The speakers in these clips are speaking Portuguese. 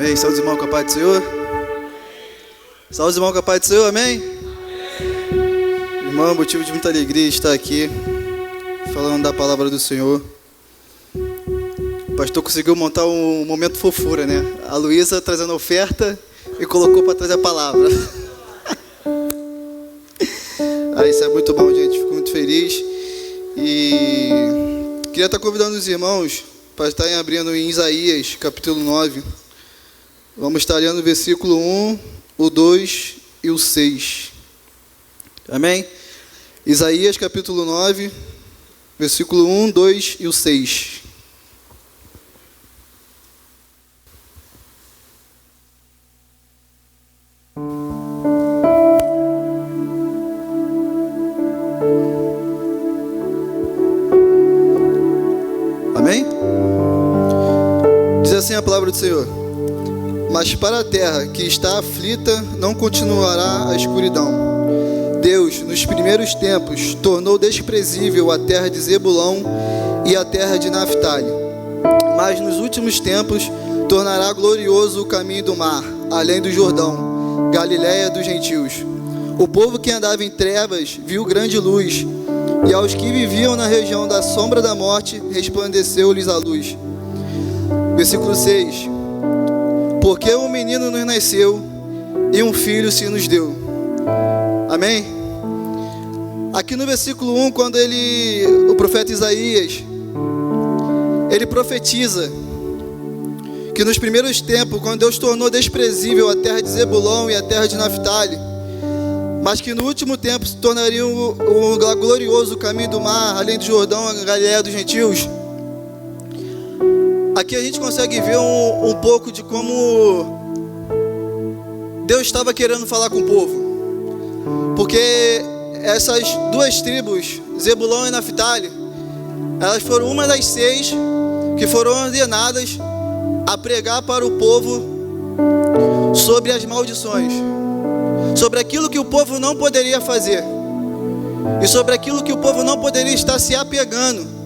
Amém. Saúde, irmão, com a paz do Senhor. Saúde, irmão, com a paz do Senhor. Amém. Irmão, motivo de muita alegria estar aqui falando da palavra do Senhor. O pastor conseguiu montar um momento fofura, né? A Luísa trazendo a oferta e colocou para trazer a palavra. Isso é muito bom, gente. Fico muito feliz. E queria estar convidando os irmãos para estarem abrindo em Isaías, capítulo 9. Vamos estar lendo o versículo 1, o 2 e o 6. Amém? Isaías, capítulo 9, versículo 1, 2 e o 6. Amém? Diz assim a palavra do Senhor: mas para a terra que está aflita não continuará a escuridão. Deus, nos primeiros tempos, tornou desprezível a terra de Zebulão e a terra de Naftali. Mas nos últimos tempos tornará glorioso o caminho do mar, além do Jordão, Galiléia dos gentios. O povo que andava em trevas viu grande luz, e aos que viviam na região da sombra da morte resplandeceu-lhes a luz. Versículo 6. Porque um menino nos nasceu e um filho se nos deu. Amém? Aqui no versículo 1, quando o profeta Isaías, ele profetiza que nos primeiros tempos, quando Deus tornou desprezível a terra de Zebulão e a terra de Naftali, mas que no último tempo se tornaria um glorioso caminho do mar, além do Jordão, a Galiléia dos gentios. Aqui a gente consegue ver um pouco de como Deus estava querendo falar com o povo. Porque essas duas tribos, Zebulão e Naftali, elas foram uma das 6 que foram ordenadas a pregar para o povo sobre as maldições, sobre aquilo que o povo não poderia fazer e sobre aquilo que o povo não poderia estar se apegando.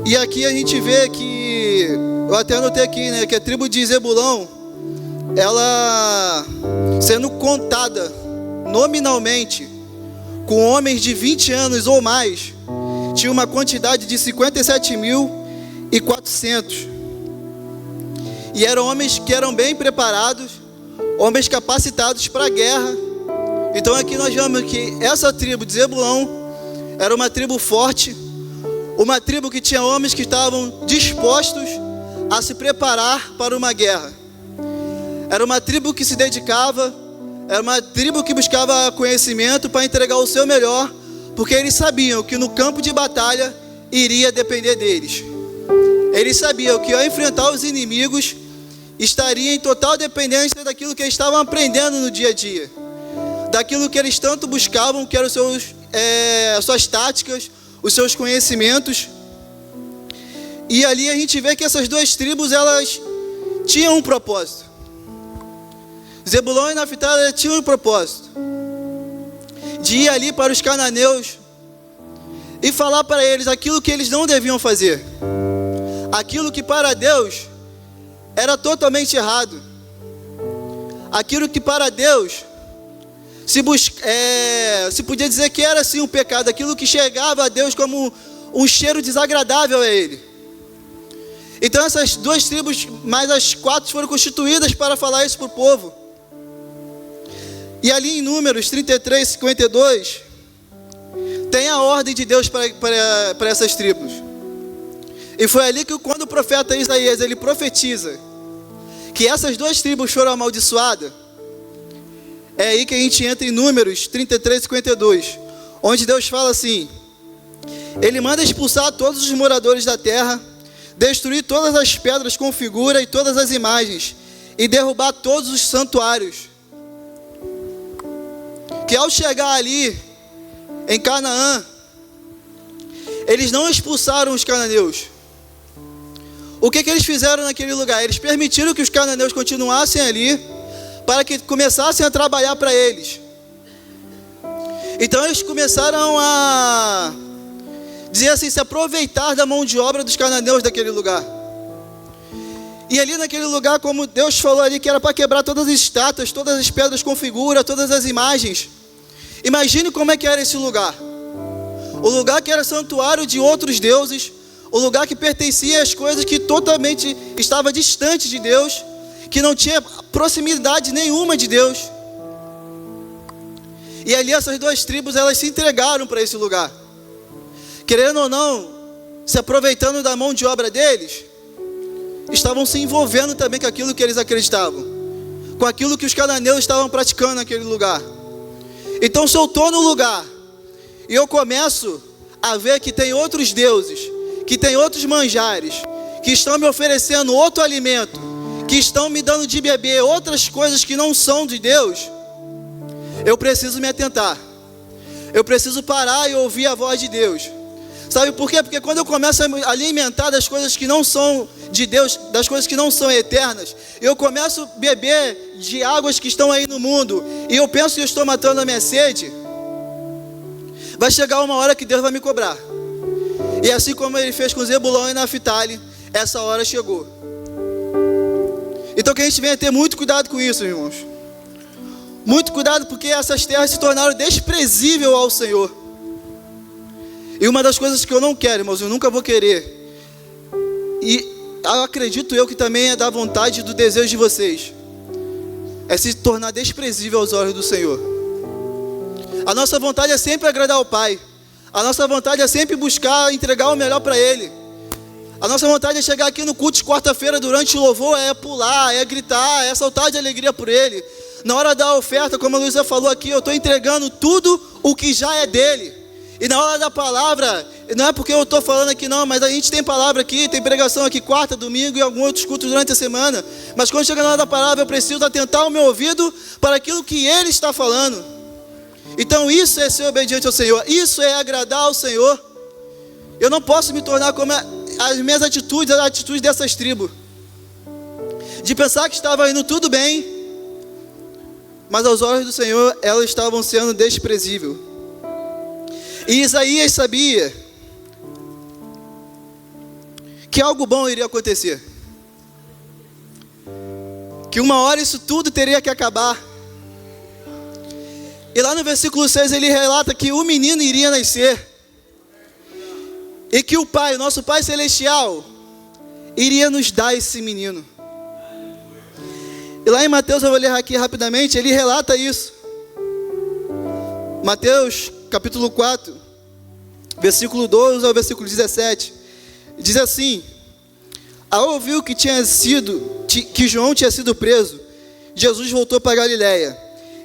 E aqui a gente vê que, eu até anotei aqui, né, que a tribo de Zebulão, ela sendo contada nominalmente com homens de 20 anos ou mais, tinha uma quantidade de 57.400. E eram homens que eram bem preparados, homens capacitados para a guerra. Então aqui nós vemos que essa tribo de Zebulão era uma tribo forte, uma tribo que tinha homens que estavam dispostos a se preparar para uma guerra. Era uma tribo que se dedicava, era uma tribo que buscava conhecimento para entregar o seu melhor, porque eles sabiam que no campo de batalha iria depender deles. Eles sabiam que ao enfrentar os inimigos, estaria em total dependência daquilo que eles estavam aprendendo no dia a dia, daquilo que eles tanto buscavam, que eram suas táticas, os seus conhecimentos. E ali a gente vê que essas duas tribos, elas tinham um propósito. Zebulão e Naftali tinham um propósito de ir ali para os cananeus e falar para eles aquilo que eles não deviam fazer, aquilo que para Deus era totalmente errado, aquilo que para Deus se podia dizer que era sim um pecado, aquilo que chegava a Deus como um cheiro desagradável a Ele. Então essas duas tribos, mais as 4, foram constituídas para falar isso para o povo. E ali em Números 33, 52, tem a ordem de Deus para essas tribos. E foi ali que quando o profeta Isaías, ele profetiza que essas duas tribos foram amaldiçoadas, é aí que a gente entra em Números 33, 52, onde Deus fala assim: Ele manda expulsar todos os moradores da terra, destruir todas as pedras com figura e todas as imagens, e derrubar todos os santuários. Que ao chegar ali, em Canaã, eles não expulsaram os cananeus. O que eles fizeram naquele lugar? Eles permitiram que os cananeus continuassem ali, para que começassem a trabalhar para eles. Então eles começaram a dizer assim, se aproveitar da mão de obra dos cananeus daquele lugar. E ali naquele lugar, como Deus falou ali, que era para quebrar todas as estátuas, todas as pedras com figura, todas as imagens. Imagine como é que era esse lugar. O lugar que era santuário de outros deuses, o lugar que pertencia às coisas que totalmente estava distante de Deus, que não tinha proximidade nenhuma de Deus. E ali essas duas tribos, elas se entregaram para esse lugar. Querendo ou não, se aproveitando da mão de obra deles, estavam se envolvendo também com aquilo que eles acreditavam, com aquilo que os cananeus estavam praticando naquele lugar. Então, se eu estou no lugar e eu começo a ver que tem outros deuses, que tem outros manjares, que estão me oferecendo outro alimento, que estão me dando de beber outras coisas que não são de Deus, eu preciso me atentar. Eu preciso parar e ouvir a voz de Deus. Sabe por quê? Porque quando eu começo a alimentar das coisas que não são de Deus, das coisas que não são eternas, eu começo a beber de águas que estão aí no mundo, e eu penso que eu estou matando a minha sede, vai chegar uma hora que Deus vai me cobrar. E assim como ele fez com Zebulão e Naftali, essa hora chegou. Então que a gente venha ter muito cuidado com isso, irmãos. Muito cuidado, porque essas terras se tornaram desprezíveis ao Senhor. E uma das coisas que eu não quero, irmãos, eu nunca vou querer, e acredito eu que também é da vontade e do desejo de vocês, é se tornar desprezível aos olhos do Senhor. A nossa vontade é sempre agradar ao Pai. A nossa vontade é sempre buscar entregar o melhor para Ele. A nossa vontade é chegar aqui no culto de quarta-feira durante o louvor, é pular, é gritar, é saltar de alegria por Ele. Na hora da oferta, como a Luísa falou aqui, eu estou entregando tudo o que já é dele. E na hora da palavra, não é porque eu estou falando aqui não, mas a gente tem palavra aqui, tem pregação aqui quarta, domingo e alguns outros cultos durante a semana. Mas quando chega na hora da palavra, eu preciso atentar o meu ouvido para aquilo que Ele está falando. Então isso é ser obediente ao Senhor, isso é agradar ao Senhor. Eu não posso me tornar como as minhas atitudes, as atitudes dessas tribos, de pensar que estava indo tudo bem, mas aos olhos do Senhor elas estavam sendo desprezíveis. E Isaías sabia que algo bom iria acontecer, que uma hora isso tudo teria que acabar. E lá no versículo 6 ele relata que o menino iria nascer, e que o Pai, o nosso Pai Celestial, iria nos dar esse menino. E lá em Mateus, eu vou ler aqui rapidamente, ele relata isso. Mateus capítulo 4, versículo 12 ao versículo 17, diz assim: ao ouvir que João tinha sido preso, Jesus voltou para Galiléia,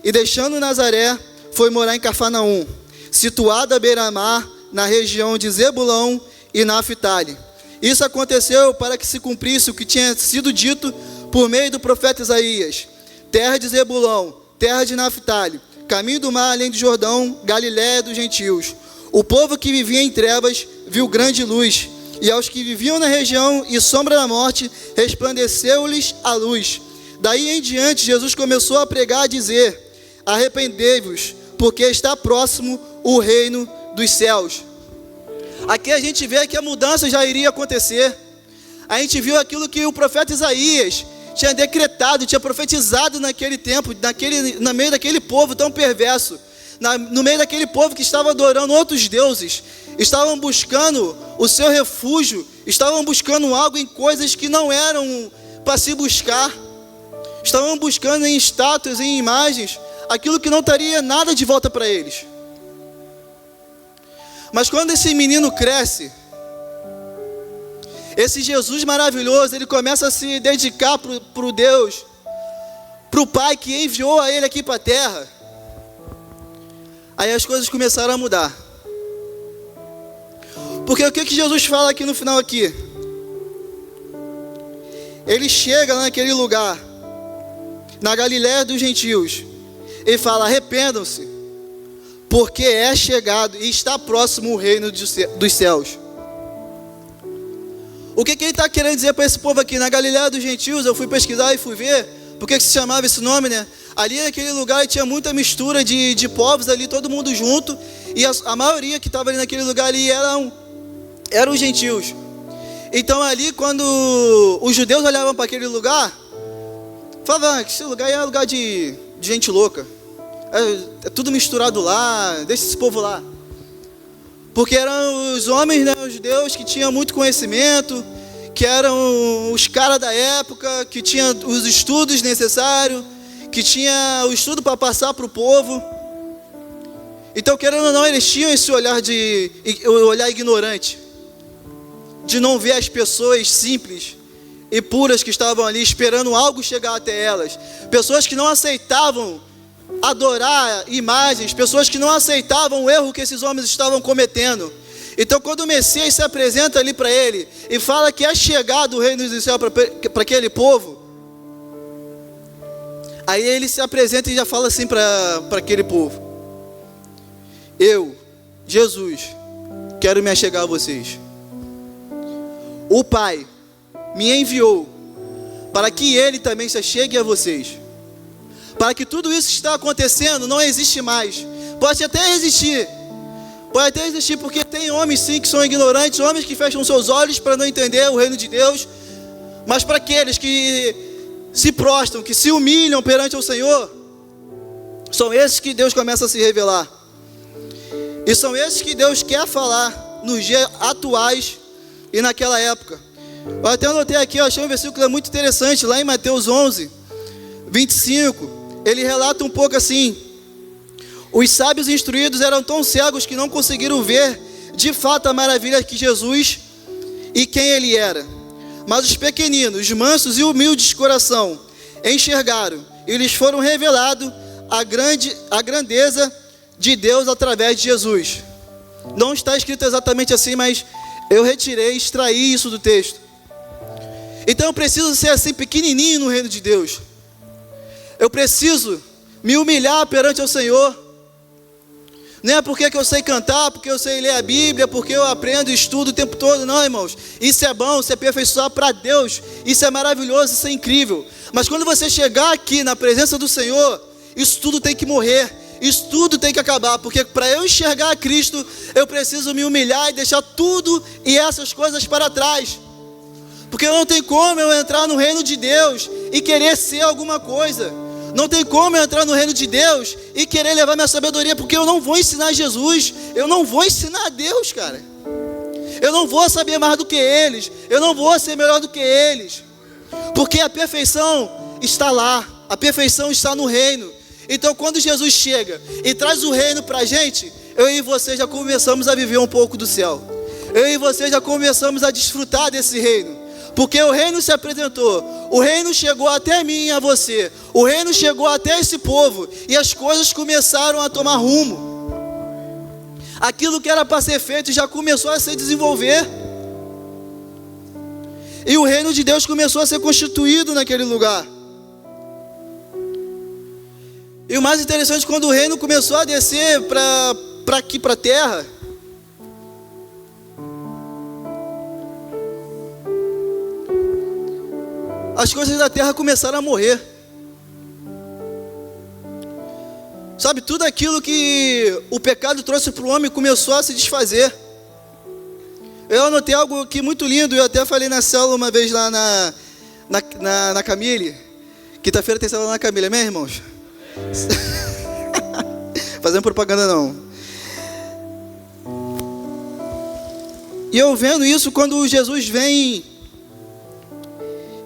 e deixando Nazaré, foi morar em Cafarnaum, situada à beira-mar, na região de Zebulão e Naftali. Isso aconteceu para que se cumprisse o que tinha sido dito por meio do profeta Isaías: terra de Zebulão, terra de Naftali, caminho do mar além do Jordão, Galiléia dos gentios. O povo que vivia em trevas viu grande luz, e aos que viviam na região e sombra da morte, resplandeceu-lhes a luz. Daí em diante, Jesus começou a pregar, a dizer: arrependei-vos, porque está próximo o reino dos céus. Aqui a gente vê que a mudança já iria acontecer. A gente viu aquilo que o profeta Isaías tinha decretado, tinha profetizado naquele tempo, no meio daquele povo tão perverso, no meio daquele povo que estava adorando outros deuses, estavam buscando o seu refúgio, estavam buscando algo em coisas que não eram para se buscar, estavam buscando em estátuas, em imagens, aquilo que não traria nada de volta para eles. Mas quando esse menino cresce, esse Jesus maravilhoso, ele começa a se dedicar para o Deus, para o Pai que enviou a ele aqui para a terra. Aí as coisas começaram a mudar. Porque o que Jesus fala aqui no final aqui? Ele chega naquele lugar, na Galiléia dos gentios, e fala: arrependam-se, porque é chegado e está próximo o reino dos céus. O que ele está querendo dizer para esse povo aqui? Na Galiléia dos gentios, eu fui pesquisar e fui ver por que se chamava esse nome, né? Ali naquele lugar tinha muita mistura de povos ali, todo mundo junto, e a maioria que estava ali naquele lugar ali eram gentios. Então ali, quando os judeus olhavam para aquele lugar, falavam que esse lugar é lugar de gente louca. É tudo misturado lá, deixa esse povo lá. Porque eram os homens, né, os judeus, que tinham muito conhecimento, que eram os caras da época, que tinham os estudos necessários, que tinha o estudo para passar para o povo. Então, querendo ou não, eles tinham esse olhar ignorante, de não ver as pessoas simples e puras que estavam ali esperando algo chegar até elas. Pessoas que não aceitavam adorar imagens, pessoas que não aceitavam o erro que esses homens estavam cometendo. Então, quando o Messias se apresenta ali para ele e fala que é chegado o reino do céu para aquele povo, aí ele se apresenta e já fala assim para aquele povo: eu, Jesus, quero me achegar a vocês. O Pai me enviou para que Ele também se achegue a vocês. Para que tudo isso que está acontecendo não existe mais. Pode até existir porque tem homens sim que são ignorantes, homens que fecham seus olhos para não entender o reino de Deus. Mas para aqueles que se prostram, que se humilham perante o Senhor, são esses que Deus começa a se revelar. E são esses que Deus quer falar nos dias atuais e naquela época. Eu até anotei aqui, eu achei um versículo muito interessante, lá em Mateus 11, 25, ele relata um pouco assim: os sábios instruídos eram tão cegos que não conseguiram ver de fato a maravilha que Jesus e quem Ele era. Mas os pequeninos, mansos e humildes de coração, enxergaram e lhes foram revelado a grandeza de Deus através de Jesus. Não está escrito exatamente assim, mas eu extraí isso do texto. Então eu preciso ser assim pequenininho no reino de Deus. Eu preciso me humilhar perante o Senhor. Não é porque que eu sei cantar, porque eu sei ler a Bíblia, porque eu aprendo e estudo o tempo todo. Não, irmãos, isso é bom, isso é aperfeiçoar para Deus, isso é maravilhoso, isso é incrível. Mas quando você chegar aqui na presença do Senhor, isso tudo tem que morrer, isso tudo tem que acabar. Porque para eu enxergar a Cristo, eu preciso me humilhar e deixar tudo e essas coisas para trás. Porque não tem como eu entrar no reino de Deus e querer ser alguma coisa. Não tem como eu entrar no reino de Deus e querer levar minha sabedoria, porque eu não vou ensinar Jesus, eu não vou ensinar a Deus, cara. Eu não vou saber mais do que eles, eu não vou ser melhor do que eles, porque a perfeição está lá, a perfeição está no reino. Então quando Jesus chega e traz o reino para a gente, eu e você já começamos a viver um pouco do céu. Eu e você já começamos a desfrutar desse reino. Porque o reino se apresentou, o reino chegou até mim e a você, o reino chegou até esse povo, e as coisas começaram a tomar rumo. Aquilo que era para ser feito já começou a se desenvolver, e o reino de Deus começou a ser constituído naquele lugar. E o mais interessante, quando o reino começou a descer para aqui, para a terra, as coisas da terra começaram a morrer. Sabe, tudo aquilo que o pecado trouxe para o homem começou a se desfazer. Eu anotei algo aqui muito lindo, eu até falei na célula uma vez lá na Camille. Quinta-feira tem célula na Camille, amém, irmãos? Fazendo propaganda não. E eu vendo isso, quando Jesus vem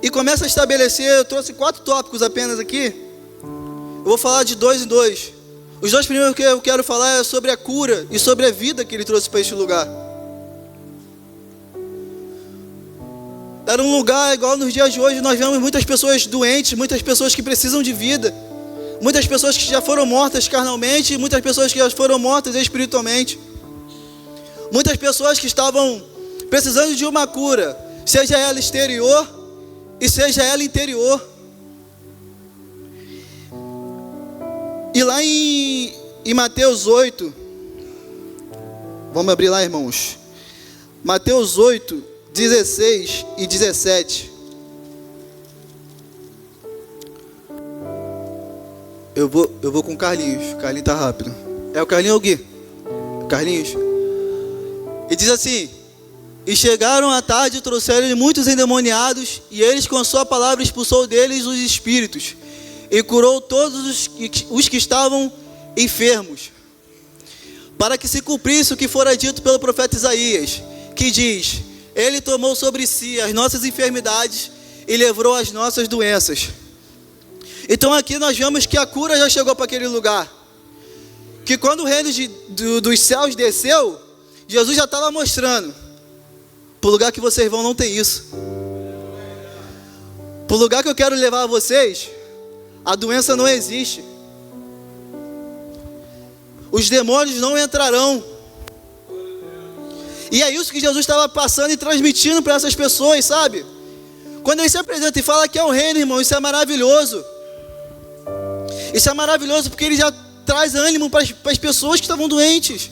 e começa a estabelecer, eu trouxe 4 tópicos apenas aqui. Eu vou falar de 2 em 2. Os 2 primeiros que eu quero falar é sobre a cura e sobre a vida que Ele trouxe para este lugar. Era um lugar igual nos dias de hoje, nós vemos muitas pessoas doentes, muitas pessoas que precisam de vida, muitas pessoas que já foram mortas carnalmente, muitas pessoas que já foram mortas espiritualmente, muitas pessoas que estavam precisando de uma cura, seja ela exterior e seja ela interior. E lá em Mateus 8, vamos abrir lá, irmãos, Mateus 8, 16 e 17. Eu vou com o Carlinhos. Carlinhos tá rápido. É o Carlinhos ou o Gui? Carlinhos. E diz assim: E chegaram à tarde e trouxeram-lhe muitos endemoniados, e eles com a sua palavra expulsou deles os espíritos, e curou todos os que estavam enfermos, para que se cumprisse o que fora dito pelo profeta Isaías, que diz: Ele tomou sobre si as nossas enfermidades e livrou as nossas doenças. Então aqui nós vemos que a cura já chegou para aquele lugar, que quando o reino dos céus desceu, Jesus já estava mostrando: para o lugar que vocês vão não tem isso. Para o lugar que eu quero levar vocês, a doença não existe. Os demônios não entrarão. E é isso que Jesus estava passando e transmitindo para essas pessoas, sabe? Quando ele se apresenta e fala que é o reino, irmão, isso é maravilhoso. Isso é maravilhoso porque ele já traz ânimo para as pessoas que estavam doentes.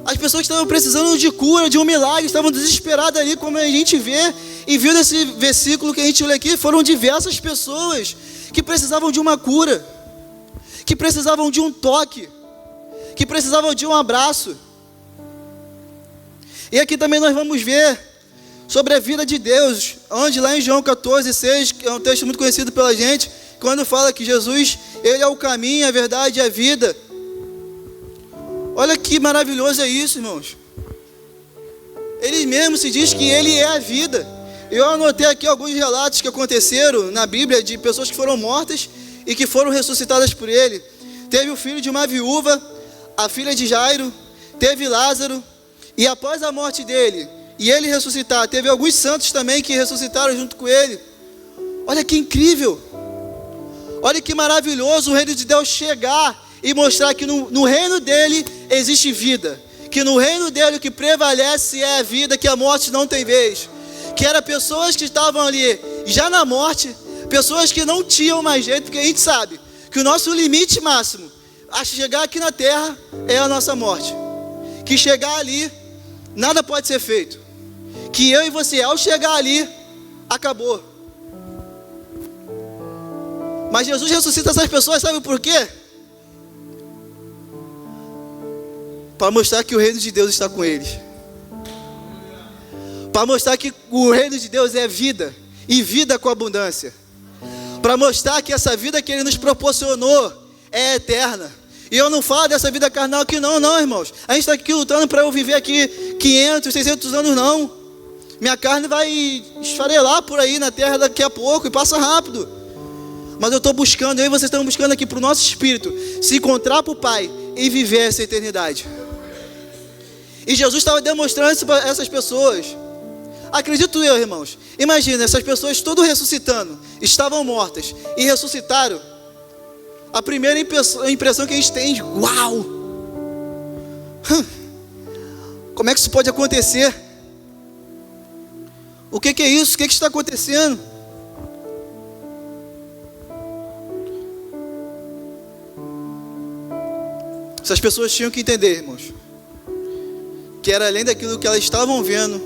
As pessoas que estavam precisando de cura, de um milagre, estavam desesperadas ali, como a gente vê e viu nesse versículo que a gente lê aqui. Foram diversas pessoas que precisavam de uma cura, que precisavam de um toque, que precisavam de um abraço. E aqui também nós vamos ver sobre a vida de Deus, onde lá em João 14:6, que é um texto muito conhecido pela gente, quando fala que Jesus, Ele é o caminho, a verdade e a vida. Olha que maravilhoso é isso, irmãos. Ele mesmo se diz que Ele é a vida. Eu anotei aqui alguns relatos que aconteceram na Bíblia de pessoas que foram mortas e que foram ressuscitadas por Ele. Teve o filho de uma viúva, a filha de Jairo, teve Lázaro, e após a morte dele, e ele ressuscitar, teve alguns santos também que ressuscitaram junto com ele. Olha que incrível. Olha que maravilhoso o reino de Deus chegar e mostrar que no reino dele existe vida, que no reino dele o que prevalece é a vida, que a morte não tem vez, que eram pessoas que estavam ali já na morte, pessoas que não tinham mais jeito, porque a gente sabe que o nosso limite máximo a chegar aqui na terra é a nossa morte, que chegar ali nada pode ser feito, que eu e você ao chegar ali acabou. Mas Jesus ressuscita essas pessoas, sabe por quê? Para mostrar que o reino de Deus está com eles. Para mostrar que o reino de Deus é vida, e vida com abundância. Para mostrar que essa vida que Ele nos proporcionou é eterna. E eu não falo dessa vida carnal aqui não, irmãos. A gente está aqui lutando para eu viver aqui 500, 600 anos, não. Minha carne vai esfarelar por aí na terra daqui a pouco, e passa rápido. Mas eu estou buscando, eu e vocês estão buscando aqui para o nosso espírito se encontrar para o Pai e viver essa eternidade. E Jesus estava demonstrando isso para essas pessoas. Acredito eu, irmãos. Imagina, essas pessoas todas ressuscitando, estavam mortas e ressuscitaram. A primeira impressão que a gente tem, uau! Como é que isso pode acontecer? O que é isso? O que está acontecendo? Essas pessoas tinham que entender, irmãos, que era além daquilo que elas estavam vendo,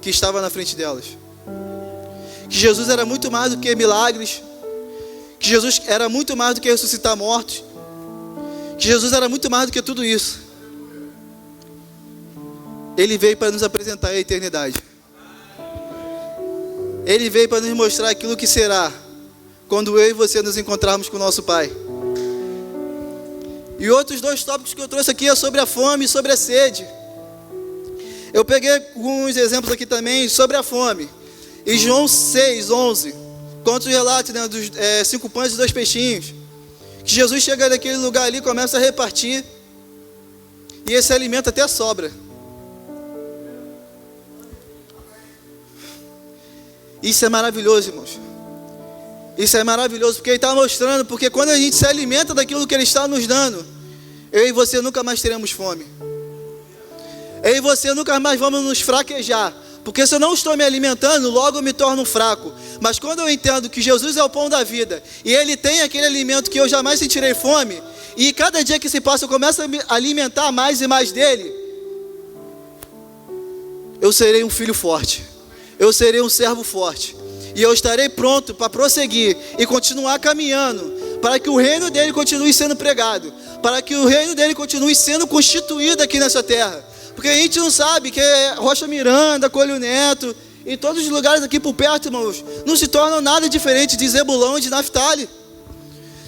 que estava na frente delas. Que Jesus era muito mais do que milagres. Que Jesus era muito mais do que ressuscitar mortos. Que Jesus era muito mais do que tudo isso. Ele veio para nos apresentar a eternidade. Ele veio para nos mostrar aquilo que será quando eu e você nos encontrarmos com o nosso Pai. E outros dois tópicos que eu trouxe aqui é sobre a fome e sobre a sede. Eu peguei alguns exemplos aqui também sobre a fome. Em João 6:11, conta o relato, né, dos 5 pães e 2 peixinhos. Que Jesus chega naquele lugar ali, começa a repartir, e esse alimento até sobra. Isso é maravilhoso, irmãos. Isso é maravilhoso, porque Ele está mostrando, porque quando a gente se alimenta daquilo que Ele está nos dando, eu e você nunca mais teremos fome. Eu e você nunca mais vamos nos fraquejar, porque se eu não estou me alimentando, logo eu me torno fraco. Mas quando eu entendo que Jesus é o pão da vida, e Ele tem aquele alimento que eu jamais sentirei fome, e cada dia que se passa eu começo a me alimentar mais e mais dEle, eu serei um filho forte, eu serei um servo forte, e eu estarei pronto para prosseguir e continuar caminhando, para que o reino dEle continue sendo pregado, para que o reino dEle continue sendo constituído aqui nessa terra, Porque a gente não sabe que Rocha Miranda, Coelho Neto e todos os lugares aqui por perto, irmãos, não se tornam nada diferente de Zebulão e de Naftali.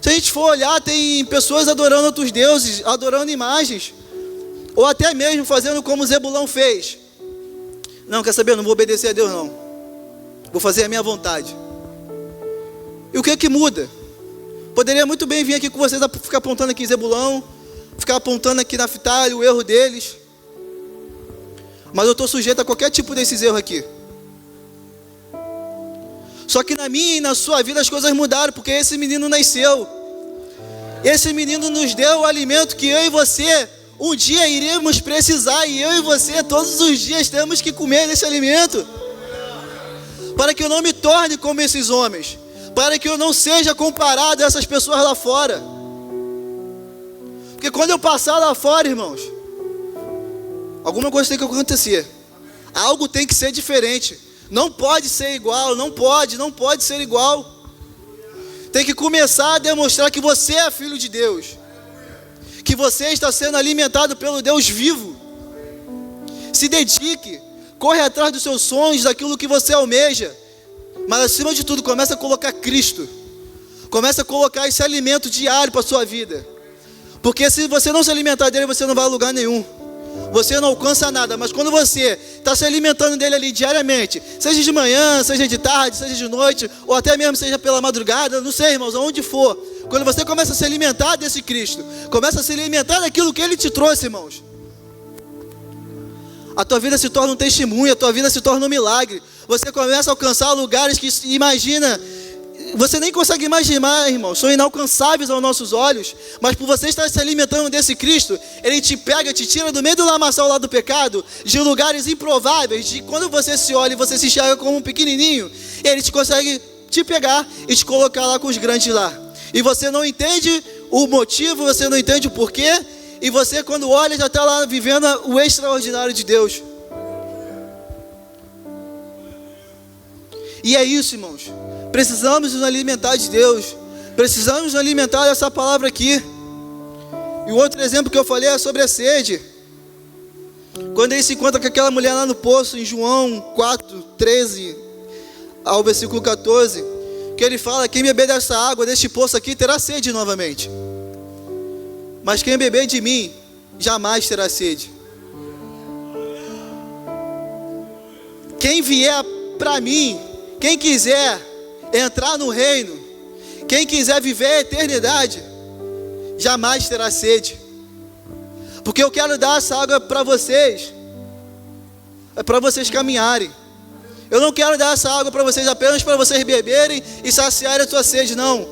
Se a gente for olhar, tem pessoas adorando outros deuses, adorando imagens, ou até mesmo fazendo como Zebulão fez. Não, quer saber? Não vou obedecer a Deus, não. Vou fazer a minha vontade. E o que é que muda? Poderia muito bem vir aqui com vocês, ficar apontando aqui Zebulão, ficar apontando aqui Naftali, o erro deles. Mas eu estou sujeito a qualquer tipo desses erros aqui. Só que na minha e na sua vida as coisas mudaram, porque esse menino nasceu. Esse menino nos deu o alimento que eu e você um dia iremos precisar, e eu e você todos os dias temos que comer desse alimento. Para que eu não me torne como esses homens, para que eu não seja comparado a essas pessoas lá fora. Porque quando eu passar lá fora, irmãos, alguma coisa tem que acontecer. Algo tem que ser diferente. Não pode ser igual, não pode ser igual. Tem que começar a demonstrar que você é filho de Deus, que você está sendo alimentado pelo Deus vivo. Se dedique, corre atrás dos seus sonhos, daquilo que você almeja, mas acima de tudo, começa a colocar Cristo. Começa a colocar esse alimento diário para a sua vida. Porque se você não se alimentar dele, você não vai a lugar nenhum. Você não alcança nada, mas quando você está se alimentando dele ali diariamente, seja de manhã, seja de tarde, seja de noite, ou até mesmo seja pela madrugada, não sei, irmãos, aonde for, quando você começa a se alimentar desse Cristo, começa a se alimentar daquilo que ele te trouxe, irmãos, a tua vida se torna um testemunho, a tua vida se torna um milagre. Você começa a alcançar lugares que imagina, você nem consegue imaginar, irmão, são inalcançáveis aos nossos olhos, mas por você estar se alimentando desse Cristo, ele te pega, te tira do meio do lamaçal lá do pecado, de lugares improváveis, de quando você se olha e você se enxerga como um pequenininho, ele te consegue te pegar e te colocar lá com os grandes lá. E você não entende o motivo, você não entende o porquê, e você quando olha já está lá vivendo o extraordinário de Deus. E é isso, irmãos. Precisamos nos alimentar de Deus. Precisamos nos alimentar dessa palavra aqui. E o outro exemplo que eu falei é sobre a sede. Quando ele se encontra com aquela mulher lá no poço, em João 4, 13 ao versículo 14, que ele fala: quem beber dessa água, deste poço aqui, terá sede novamente. Mas quem beber de mim, jamais terá sede. Quem vier para mim, quem quiser entrar no reino, quem quiser viver a eternidade, jamais terá sede. Porque eu quero dar essa água para vocês, é para vocês caminharem. Eu não quero dar essa água para vocês apenas para vocês beberem e saciarem a sua sede, não.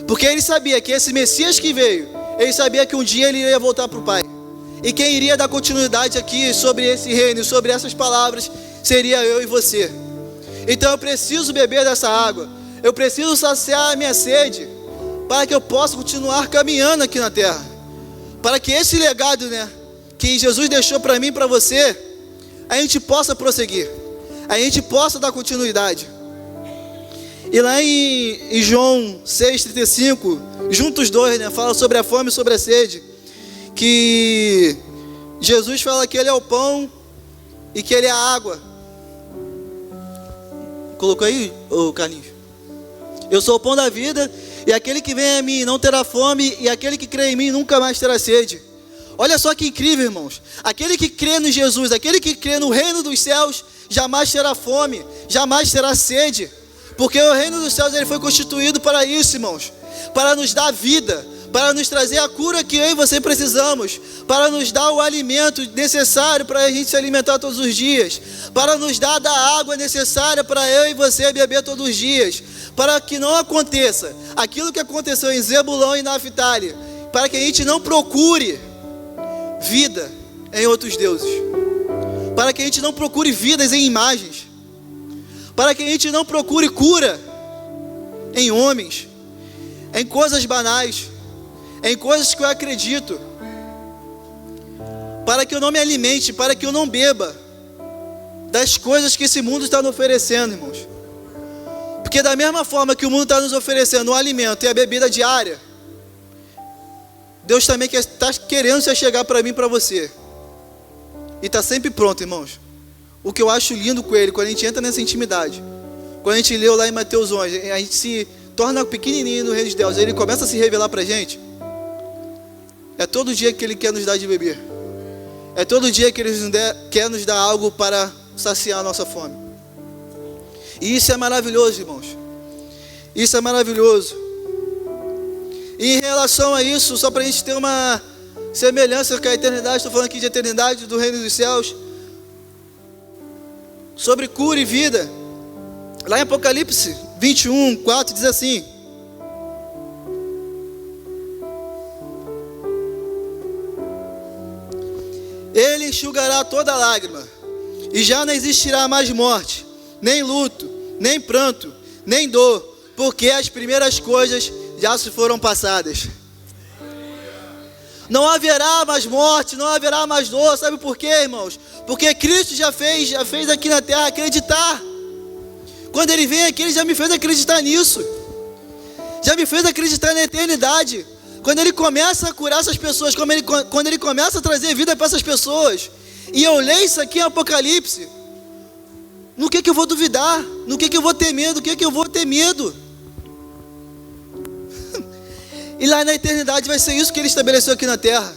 Porque ele sabia que esse Messias que veio, ele sabia que um dia ele iria voltar para o Pai. E quem iria dar continuidade aqui sobre esse reino, sobre essas palavras, seria eu e você. Então eu preciso beber dessa água, eu preciso saciar a minha sede, para que eu possa continuar caminhando aqui na terra, para que esse legado, que Jesus deixou para mim e para você, a gente possa prosseguir, a gente possa dar continuidade. E lá em João 6,35, juntos os dois, fala sobre a fome e sobre a sede, que Jesus fala que ele é o pão e que ele é a água. Colocou aí, Carlinhos? Eu sou o pão da vida, e aquele que vem a mim não terá fome, e aquele que crê em mim nunca mais terá sede. Olha só que incrível, irmãos. Aquele que crê no Jesus, aquele que crê no reino dos céus, jamais terá fome, jamais terá sede. Porque o reino dos céus ele foi constituído para isso, irmãos, para nos dar vida, para nos trazer a cura que eu e você precisamos, para nos dar o alimento necessário para a gente se alimentar todos os dias, para nos dar da água necessária para eu e você beber todos os dias, para que não aconteça aquilo que aconteceu em Zebulão e Naftali, para que a gente não procure vida em outros deuses, para que a gente não procure vidas em imagens, para que a gente não procure cura em homens, em coisas banais, em coisas que eu acredito, para que eu não me alimente, para que eu não beba das coisas que esse mundo está nos oferecendo, irmãos. Porque da mesma forma que o mundo está nos oferecendo o alimento e a bebida diária, Deus também está querendo se chegar para mim e para você. e está sempre pronto, irmãos. O que eu acho lindo com Ele, quando a gente entra nessa intimidade, quando a gente leu lá em Mateus 11, a gente se torna pequenininho no reino de Deus, Ele começa a se revelar para a gente. É todo dia que Ele quer nos dar de beber. É todo dia que Ele quer nos dar algo para saciar a nossa fome. E isso é maravilhoso, irmãos. Isso é maravilhoso. E em relação a isso, só para a gente ter uma semelhança com a eternidade, estou falando aqui de eternidade do reino dos céus, sobre cura e vida. Lá em Apocalipse 21, 4 diz assim: Ele enxugará toda lágrima, e já não existirá mais morte, nem luto, nem pranto, nem dor, porque as primeiras coisas já se foram passadas. Não haverá mais morte, não haverá mais dor. Sabe por quê, irmãos? Porque Cristo já fez aqui na terra acreditar. Quando Ele vem aqui, Ele já me fez acreditar nisso. Já me fez acreditar na eternidade. Quando Ele começa a curar essas pessoas, quando Ele começa a trazer vida para essas pessoas, e eu leio isso aqui em Apocalipse, no que eu vou duvidar? No que eu vou ter medo? O que eu vou ter medo? E lá na eternidade vai ser isso que Ele estabeleceu aqui na terra.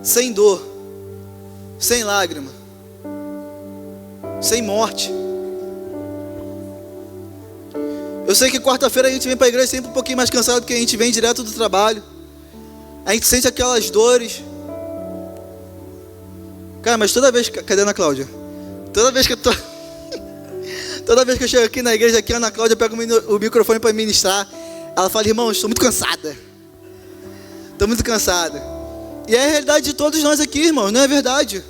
Sem dor, sem lágrima, sem morte. Eu sei que quarta-feira a gente vem para a igreja sempre um pouquinho mais cansado, porque a gente vem direto do trabalho. A gente sente aquelas dores. Cara, mas toda vez... Cadê a Ana Cláudia? Toda vez que eu chego aqui na igreja, aqui a Ana Cláudia pega o microfone para ministrar. Ela fala: irmão, estou muito cansada. Estou muito cansada. E é a realidade de todos nós aqui, irmão, não é verdade?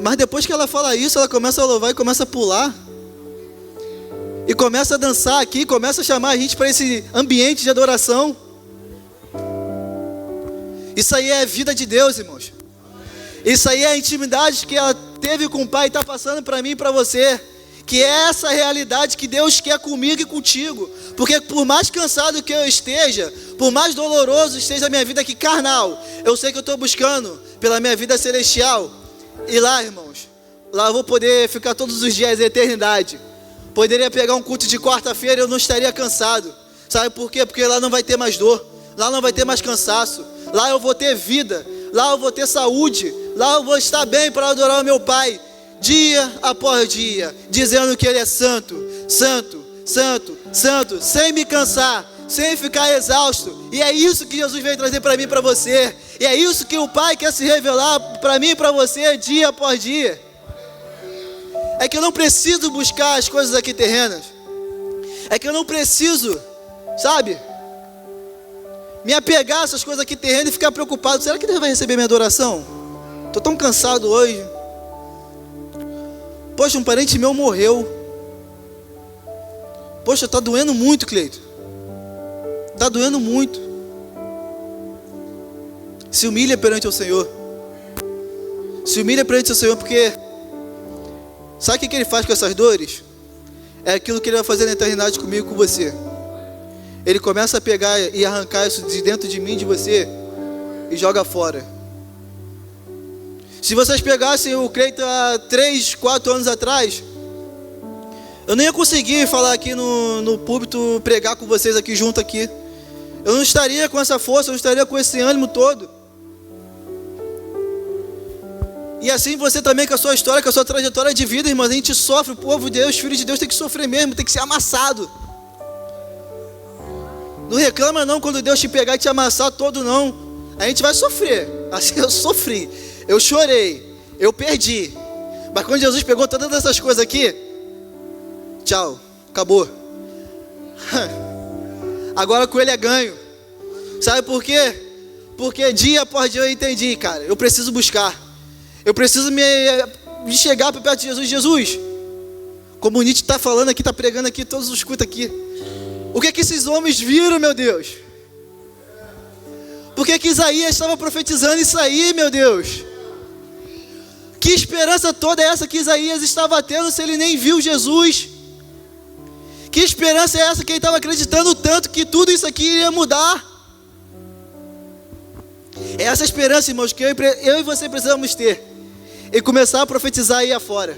Mas depois que ela fala isso, ela começa a louvar e começa a pular. E começa a dançar aqui, começa a chamar a gente para esse ambiente de adoração. Isso aí é a vida de Deus, irmãos. Isso aí é a intimidade que ela teve com o Pai e está passando para mim e para você. Que é essa realidade que Deus quer comigo e contigo. Porque por mais cansado que eu esteja, por mais doloroso esteja a minha vida aqui carnal, eu sei que eu estou buscando pela minha vida celestial. E lá, irmãos, lá eu vou poder ficar todos os dias em eternidade. Poderia pegar um culto de quarta-feira e eu não estaria cansado. Sabe por quê? Porque lá não vai ter mais dor, lá não vai ter mais cansaço, lá eu vou ter vida, lá eu vou ter saúde, lá eu vou estar bem para adorar o meu Pai, dia após dia, dizendo que Ele é santo, santo, santo, santo, sem me cansar, sem ficar exausto. E é isso que Jesus veio trazer para mim e para você. E é isso que o Pai quer se revelar para mim e para você dia após dia. É que eu não preciso buscar as coisas aqui terrenas. É que eu não preciso, sabe, me apegar a essas coisas aqui terrenas e ficar preocupado. Será que Deus vai receber minha adoração? Estou tão cansado hoje. Poxa, um parente meu morreu. Poxa, está doendo muito, Cleito. Está doendo muito. Se humilha perante o Senhor. Se humilha perante o Senhor, porque sabe o que Ele faz com essas dores? É aquilo que Ele vai fazer na eternidade comigo e com você. Ele começa a pegar e arrancar isso de dentro de mim, de você, e joga fora. Se vocês pegassem o Cleito há 3, 4 anos atrás, eu nem ia conseguir falar aqui no púlpito, pregar com vocês aqui junto aqui. Eu não estaria com essa força, eu não estaria com esse ânimo todo. E assim você também, com a sua história, com a sua trajetória de vida, irmãos, a gente sofre. O povo de Deus, filho de Deus, tem que sofrer mesmo, tem que ser amassado. Não reclama não quando Deus te pegar e te amassar todo, não. A gente vai sofrer. Assim eu sofri, eu chorei, eu perdi. Mas quando Jesus pegou todas essas coisas aqui, tchau, acabou. Agora com Ele é ganho. Sabe por quê? Porque dia após dia eu entendi, cara, eu preciso buscar. Eu preciso me chegar para perto de Jesus. Jesus, como o Nietzsche está falando aqui, está pregando aqui, todos os cultos aqui. O que é que esses homens viram, meu Deus? Por que que Isaías estava profetizando isso aí, meu Deus? Que esperança toda é essa que Isaías estava tendo se ele nem viu Jesus? Que esperança é essa que ele estava acreditando tanto que tudo isso aqui iria mudar? É essa esperança, irmãos, que eu e você precisamos ter. E começar a profetizar aí afora.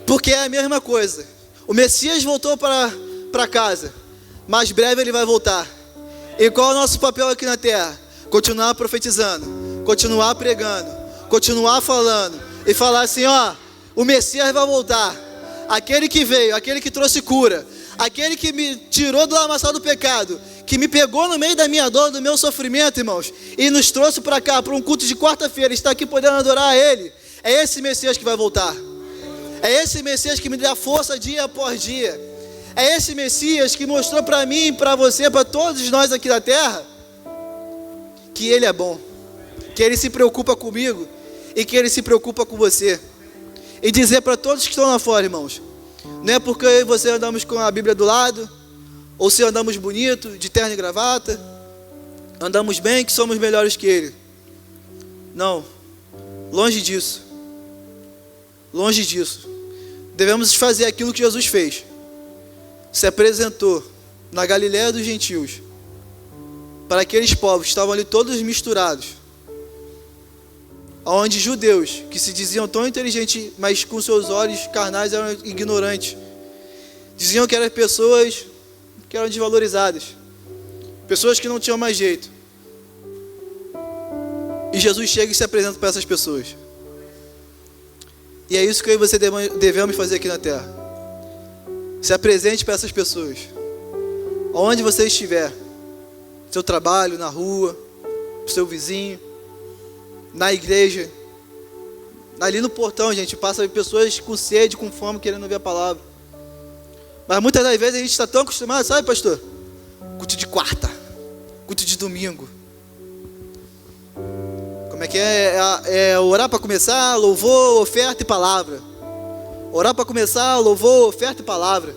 Porque é a mesma coisa. O Messias voltou para casa, mas breve ele vai voltar. E qual é o nosso papel aqui na terra? Continuar profetizando, continuar pregando, continuar falando. E falar assim, ó, o Messias vai voltar. Aquele que veio, aquele que trouxe cura, aquele que me tirou do lamaçal do pecado, que me pegou no meio da minha dor, do meu sofrimento, irmãos, e nos trouxe para cá, para um culto de quarta-feira, está aqui podendo adorar a Ele. É esse Messias que vai voltar. É esse Messias que me dá força dia após dia. É esse Messias que mostrou para mim, para você, para todos nós aqui da terra, que Ele é bom, que Ele se preocupa comigo e que Ele se preocupa com você. E dizer para todos que estão lá fora, irmãos, não é porque eu e você andamos com a Bíblia do lado, ou se andamos bonito, de terno e gravata, andamos bem, que somos melhores que Ele. Não, longe disso. Longe disso. Devemos fazer aquilo que Jesus fez. Se apresentou na Galiléia dos gentios, para aqueles povos que estavam ali todos misturados, onde judeus, que se diziam tão inteligentes, mas com seus olhos carnais eram ignorantes, diziam que eram pessoas que eram desvalorizadas, pessoas que não tinham mais jeito. E Jesus chega e se apresenta para essas pessoas. E é isso que eu e você devemos fazer aqui na terra. Se apresente para essas pessoas, onde você estiver, no seu trabalho, na rua, no seu vizinho, na igreja, ali no portão, gente, passa pessoas com sede, com fome, querendo ouvir a palavra. Mas muitas das vezes a gente está tão acostumado, sabe, pastor? Culto de quarta, culto de domingo. Como é que é? É orar para começar, louvor, oferta e palavra. Orar para começar, louvor, oferta e palavra.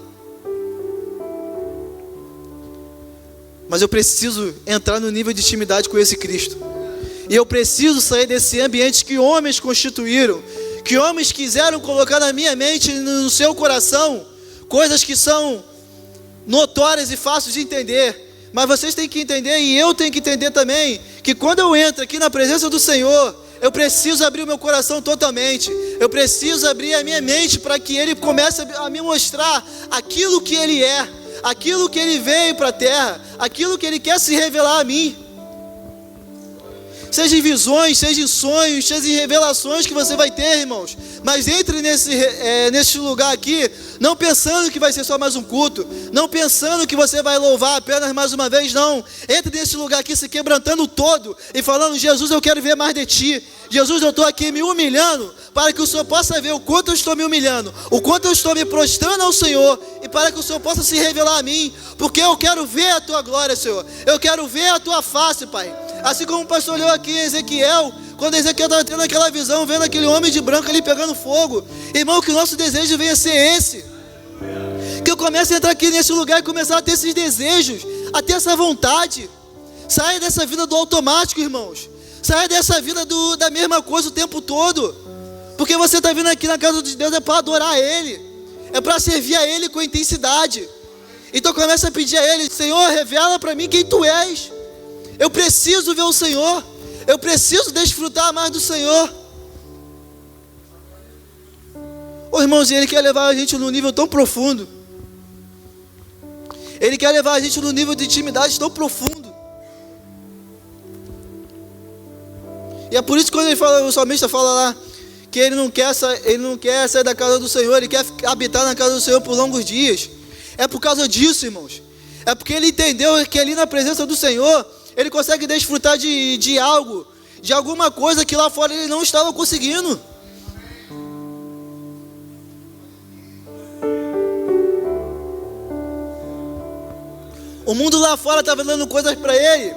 Mas eu preciso entrar no nível de intimidade com esse Cristo. E eu preciso sair desse ambiente que homens constituíram, que homens quiseram colocar na minha mente, no seu coração, coisas que são notórias e fáceis de entender. Mas vocês têm que entender, e eu tenho que entender também, que quando eu entro aqui na presença do Senhor, eu preciso abrir o meu coração totalmente. Eu preciso abrir a minha mente para que Ele comece a me mostrar aquilo que Ele é, aquilo que Ele veio para a terra, aquilo que Ele quer se revelar a mim. Seja em visões, seja em sonhos, seja em revelações que você vai ter, irmãos. Mas entre nesse lugar aqui, não pensando que vai ser só mais um culto, não pensando que você vai louvar apenas mais uma vez, não. Entre nesse lugar aqui se quebrantando todo e falando, Jesus, eu quero ver mais de Ti. Jesus, eu estou aqui me humilhando para que o Senhor possa ver o quanto eu estou me humilhando, o quanto eu estou me prostrando ao Senhor, e para que o Senhor possa se revelar a mim, porque eu quero ver a Tua glória, Senhor. Eu quero ver a Tua face, Pai. Assim como o pastor olhou aqui em Ezequiel, quando Ezequiel estava tendo aquela visão, vendo aquele homem de branco ali pegando fogo. Irmão, que o nosso desejo venha ser esse. Que eu comece a entrar aqui nesse lugar e começar a ter esses desejos, a ter essa vontade. Saia dessa vida do automático, irmãos. Saia dessa vida da mesma coisa o tempo todo. Porque você está vindo aqui na casa de Deus é para adorar Ele. É para servir a Ele com intensidade. Então começa a pedir a Ele, Senhor, revela para mim quem Tu és. Eu preciso ver o Senhor. Eu preciso desfrutar mais do Senhor. Ô irmãos, Ele quer levar a gente num nível tão profundo. Ele quer levar a gente num nível de intimidade tão profundo. E é por isso que quando ele fala, o salmista fala lá, que ele não quer sair da casa do Senhor, ele quer habitar na casa do Senhor por longos dias. É por causa disso, irmãos. É porque ele entendeu que ali na presença do Senhor, ele consegue desfrutar de algo, de alguma coisa que lá fora ele não estava conseguindo. O mundo lá fora estava dando coisas para ele,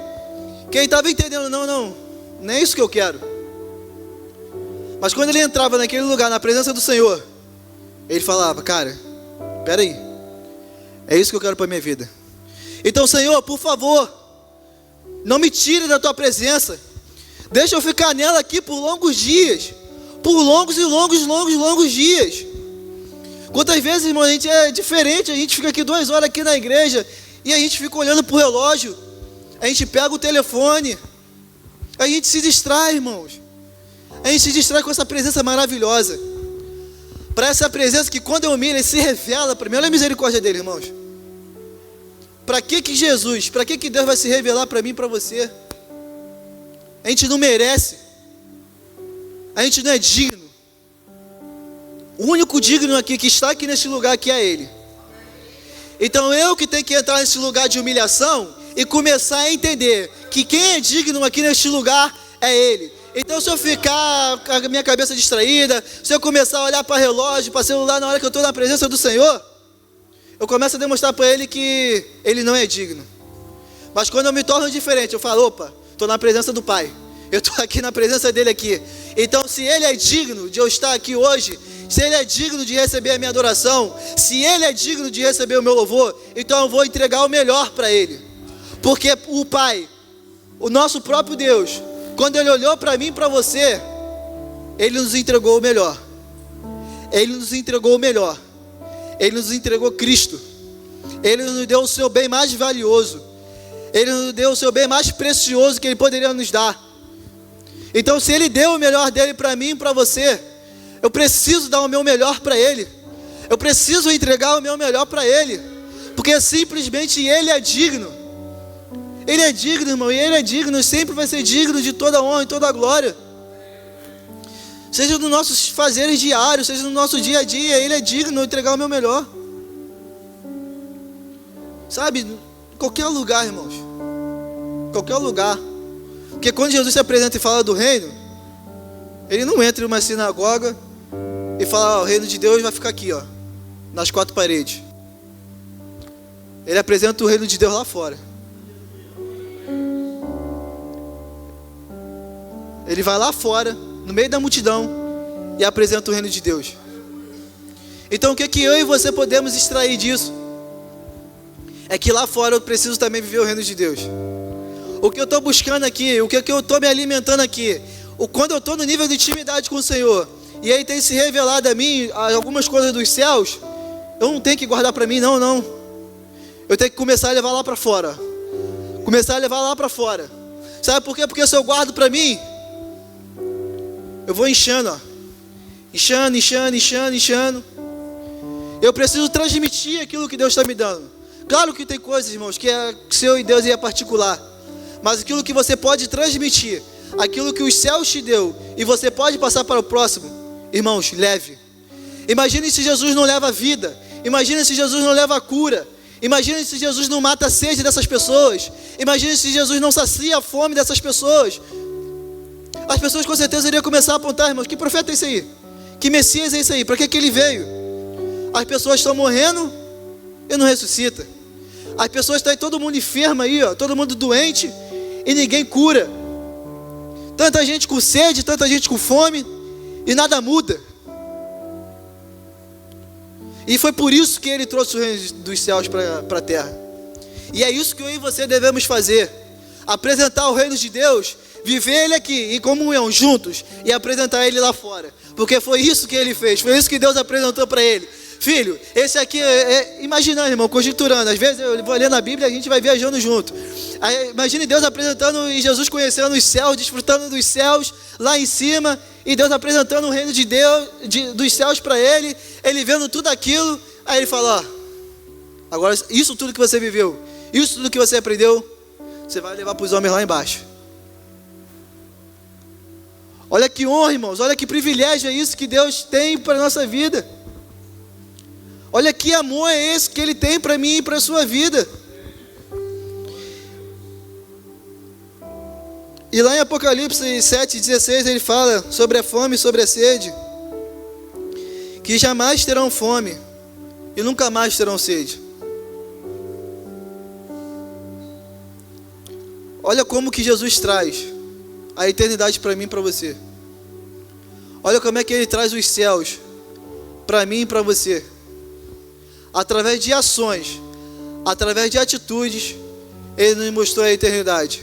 que ele estava entendendo, não é isso que eu quero. Mas quando ele entrava naquele lugar, na presença do Senhor, ele falava, cara, peraí, é isso que eu quero para a minha vida. Então, Senhor, por favor, não me tire da Tua presença. Deixa eu ficar nela aqui por longos dias. Por longos e longos dias. Quantas vezes, irmão, a gente é diferente. A gente fica aqui 2 horas aqui na igreja e a gente fica olhando pro relógio. A gente pega o telefone. A gente se distrai, irmãos. A gente se distrai com essa presença maravilhosa. Para essa presença que quando eu miro, ele se revela para mim. Olha a misericórdia dele, irmãos. Para que Jesus, para que Deus vai se revelar para mim e para você? A gente não merece. A gente não é digno. O único digno aqui, que está aqui neste lugar aqui, é Ele. Então eu que tenho que entrar nesse lugar de humilhação e começar a entender que quem é digno aqui neste lugar é Ele. Então se eu ficar com a minha cabeça distraída, se eu começar a olhar para relógio, para celular na hora que eu estou na presença do Senhor, eu começo a demonstrar para Ele que Ele não é digno. Mas quando eu me torno diferente, eu falo, opa, estou na presença do Pai. Eu estou aqui na presença dele aqui. Então se Ele é digno de eu estar aqui hoje, se Ele é digno de receber a minha adoração, se Ele é digno de receber o meu louvor, então eu vou entregar o melhor para Ele. Porque o Pai, o nosso próprio Deus, quando Ele olhou para mim e para você, Ele nos entregou o melhor. Ele nos entregou o melhor. Ele nos entregou Cristo. Ele nos deu o seu bem mais valioso. Ele nos deu o seu bem mais precioso que Ele poderia nos dar. Então se Ele deu o melhor dele para mim e para você, eu preciso dar o meu melhor para Ele. Eu preciso entregar o meu melhor para Ele. Porque simplesmente Ele é digno. Ele é digno, irmão. E Ele é digno, sempre vai ser digno de toda honra e toda glória. Seja nos nossos fazeres diários, seja no nosso dia a dia, Ele é digno de entregar o meu melhor. Sabe, em qualquer lugar, irmãos. Qualquer lugar. Porque quando Jesus se apresenta e fala do reino, Ele não entra em uma sinagoga e fala, o reino de Deus vai ficar aqui, ó, nas quatro paredes. Ele apresenta o reino de Deus lá fora. Ele vai lá fora, no meio da multidão, e apresenta o reino de Deus. Então o que eu e você podemos extrair disso? É que lá fora eu preciso também viver o reino de Deus. O que eu estou buscando aqui, o que eu estou me alimentando aqui, quando eu estou no nível de intimidade com o Senhor, e Ele tem se revelado a mim algumas coisas dos céus, eu não tenho que guardar para mim, não. Eu tenho que começar a levar lá para fora. Começar a levar lá para fora. Sabe por quê? Porque se eu guardo para mim, eu vou inchando, ó. Inchando. Eu preciso transmitir aquilo que Deus está me dando. Claro que tem coisas, irmãos, que é seu e Deus e é particular. Mas aquilo que você pode transmitir, aquilo que os céus te deu, e você pode passar para o próximo, irmãos, leve. Imagine se Jesus não leva a vida. Imagine se Jesus não leva a cura. Imagine se Jesus não mata a sede dessas pessoas. Imagine se Jesus não sacia a fome dessas pessoas. As pessoas com certeza iriam começar a apontar, irmãos, que profeta é esse aí? Que Messias é esse aí? Para que ele veio? As pessoas estão morrendo e não ressuscita. As pessoas estão todo mundo enfermo aí, ó, todo mundo doente e ninguém cura. Tanta gente com sede, tanta gente com fome e nada muda. E foi por isso que Ele trouxe o reino dos céus para a terra. E é isso que eu e você devemos fazer. Apresentar o reino de Deus, viver Ele aqui em comunhão, juntos, e apresentar Ele lá fora. Porque foi isso que Ele fez, foi isso que Deus apresentou para Ele. Filho, esse aqui imaginando, irmão, conjecturando. Às vezes eu vou lendo a Bíblia e a gente vai viajando junto. Aí, imagine Deus apresentando e Jesus conhecendo os céus, desfrutando dos céus lá em cima, e Deus apresentando o reino de Deus, dos céus para ele, ele vendo tudo aquilo. Aí ele fala, ó, agora isso tudo que você viveu, isso tudo que você aprendeu, você vai levar para os homens lá embaixo. Olha que honra, irmãos, olha que privilégio é isso que Deus tem para a nossa vida. Olha que amor é esse que Ele tem para mim e para a sua vida. E lá em Apocalipse 7,16 ele fala sobre a fome e sobre a sede, que jamais terão fome e nunca mais terão sede. Olha como que Jesus traz a eternidade para mim e para você. Olha como é que Ele traz os céus para mim e para você. Através de ações, através de atitudes, Ele nos mostrou a eternidade.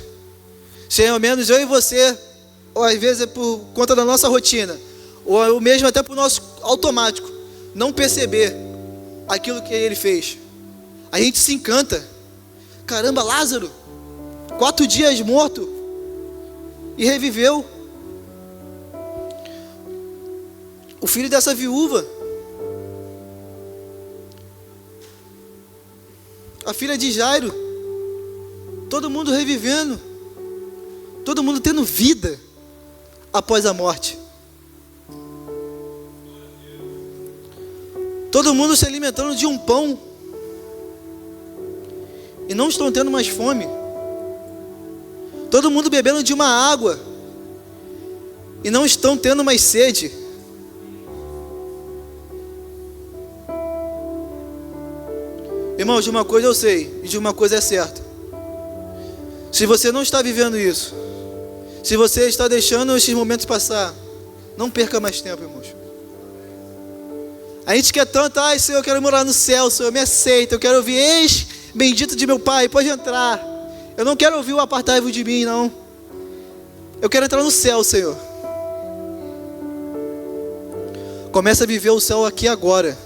Se ao menos eu e você, ou às vezes é por conta da nossa rotina, ou mesmo até por nosso automático, não perceber aquilo que Ele fez, a gente se encanta. Caramba, Lázaro, 4 dias morto, e reviveu. O filho dessa viúva, a filha de Jairo, todo mundo revivendo, todo mundo tendo vida após a morte, todo mundo se alimentando de um pão e não estão tendo mais fome, todo mundo bebendo de uma água e não estão tendo mais sede. Irmãos, de uma coisa eu sei, e de uma coisa é certa: se você não está vivendo isso, se você está deixando esses momentos passar, não perca mais tempo, irmãos. A gente quer tanto, ai Senhor, eu quero morar no céu, Senhor, me aceita, eu quero ouvir, eis bendito de meu Pai, pode entrar. Eu não quero ouvir o apartai-vos de mim, não. Eu quero entrar no céu, Senhor. Começa a viver o céu aqui agora.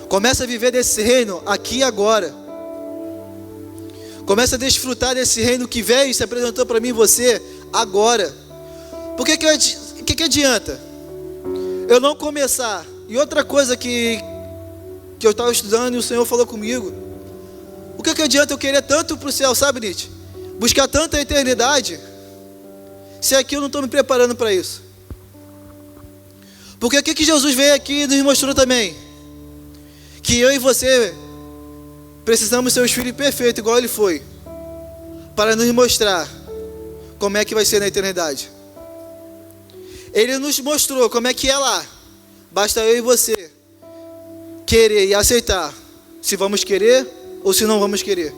Começa a viver desse reino aqui e agora. Começa a desfrutar desse reino que veio e se apresentou para mim e você agora. Por que adianta eu não começar? E outra coisa que eu estava estudando e o Senhor falou comigo: o que adianta eu querer tanto para o céu, sabe, Nietzsche? Buscar tanta eternidade, se aqui eu não estou me preparando para isso. Porque o que Jesus veio aqui e nos mostrou também? Que eu e você precisamos ser os filhos perfeitos, igual ele foi, para nos mostrar como é que vai ser na eternidade. Ele nos mostrou como é que é lá. Basta eu e você querer e aceitar, se vamos querer ou se não vamos querer.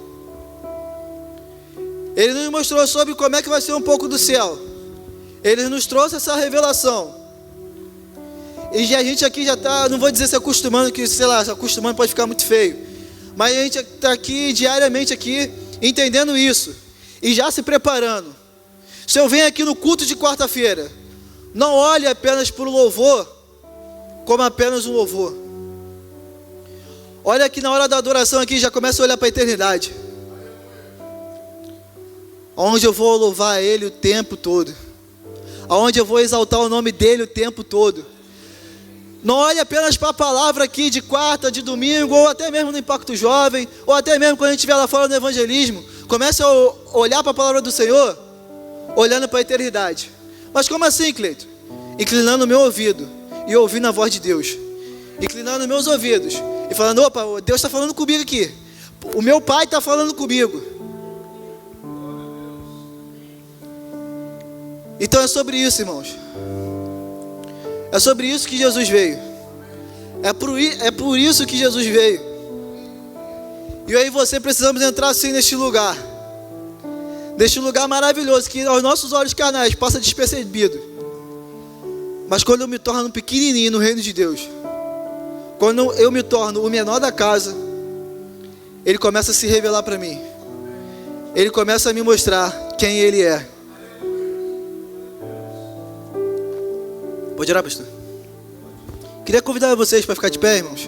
Ele nos mostrou sobre como é que vai ser um pouco do céu. Ele nos trouxe essa revelação. E a gente aqui já está, não vou dizer se acostumando, que sei lá, se acostumando pode ficar muito feio, mas a gente está aqui diariamente aqui, entendendo isso, e já se preparando. Se eu venho aqui no culto de quarta-feira, não olhe apenas para o louvor, como apenas um louvor. Olha aqui na hora da adoração aqui, já começa a olhar para a eternidade, onde eu vou louvar Ele o tempo todo, aonde eu vou exaltar o nome dEle o tempo todo. Não olhe apenas para a palavra aqui de quarta, de domingo, ou até mesmo no Impacto Jovem, ou até mesmo quando a gente estiver lá fora no evangelismo. Comece a olhar para a palavra do Senhor, olhando para a eternidade. Mas como assim, Cleito? Inclinando o meu ouvido e ouvindo a voz de Deus. Inclinando meus ouvidos e falando: opa, Deus está falando comigo aqui. O meu Pai está falando comigo. Então é sobre isso, irmãos. É sobre isso que Jesus veio. É por isso que Jesus veio. E eu e você precisamos entrar assim neste lugar. Neste lugar maravilhoso, que aos nossos olhos carnais passa despercebido. Mas quando eu me torno pequenininho no reino de Deus, quando eu me torno o menor da casa, Ele começa a se revelar para mim. Ele começa a me mostrar quem Ele é. Pode orar, pastor? Queria convidar vocês para ficar de pé, irmãos.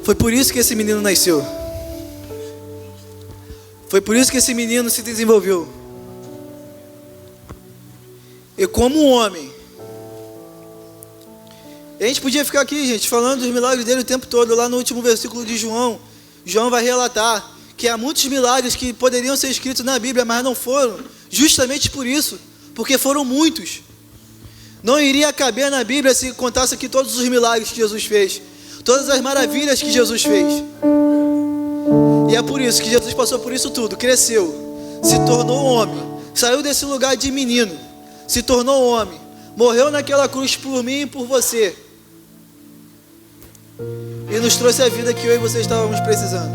Foi por isso que esse menino nasceu. Foi por isso que esse menino se desenvolveu. E como um homem. E a gente podia ficar aqui, gente, falando dos milagres dele o tempo todo. Lá no último versículo de João, João vai relatar que há muitos milagres que poderiam ser escritos na Bíblia, mas não foram, justamente por isso, porque foram muitos. Não iria caber na Bíblia se contasse aqui todos os milagres que Jesus fez, todas as maravilhas que Jesus fez. E é por isso que Jesus passou por isso tudo, cresceu, se tornou um homem, saiu desse lugar de menino, se tornou um homem, morreu naquela cruz por mim e por você, e nos trouxe a vida que eu e você estávamos precisando.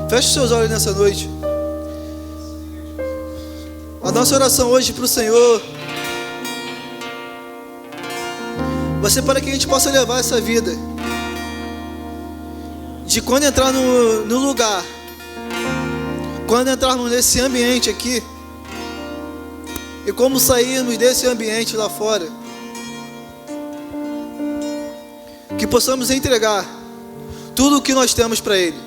Feche os seus olhos nessa noite. A nossa oração hoje para o Senhor vai ser para que a gente possa levar essa vida de quando entrar no lugar, quando entrarmos nesse ambiente aqui, e como sairmos desse ambiente lá fora, que possamos entregar tudo o que nós temos para Ele.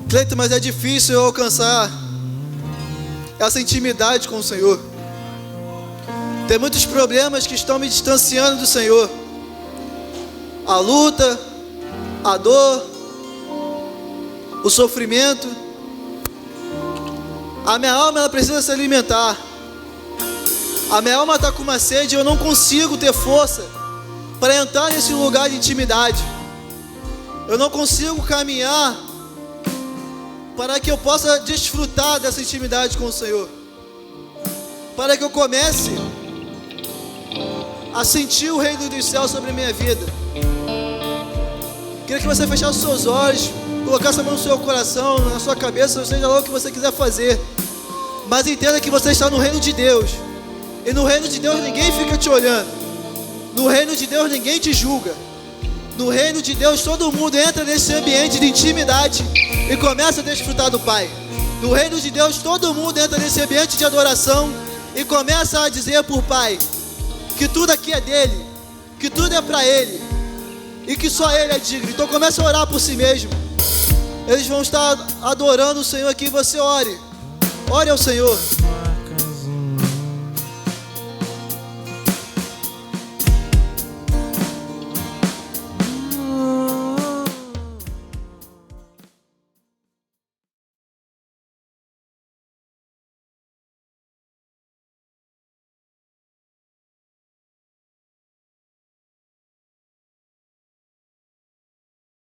Cleiton, mas é difícil eu alcançar essa intimidade com o Senhor. Tem muitos problemas que estão me distanciando do Senhor. A luta, a dor, o sofrimento. A minha alma, ela precisa se alimentar. A minha alma está com uma sede e eu não consigo ter força para entrar nesse lugar de intimidade. Eu não consigo caminhar para que eu possa desfrutar dessa intimidade com o Senhor, para que eu comece a sentir o reino dos céus sobre a minha vida. Queria que você fechasse os seus olhos, colocasse a mão no seu coração, na sua cabeça, seja lá o que você quiser fazer, mas entenda que você está no reino de Deus, e no reino de Deus ninguém fica te olhando, no reino de Deus ninguém te julga, no reino de Deus todo mundo entra nesse ambiente de intimidade e começa a desfrutar do Pai. No reino de Deus todo mundo entra nesse ambiente de adoração e começa a dizer por Pai que tudo aqui é dele, que tudo é para Ele e que só Ele é digno. Então começa a orar por si mesmo. Eles vão estar adorando o Senhor aqui, você ore ao Senhor.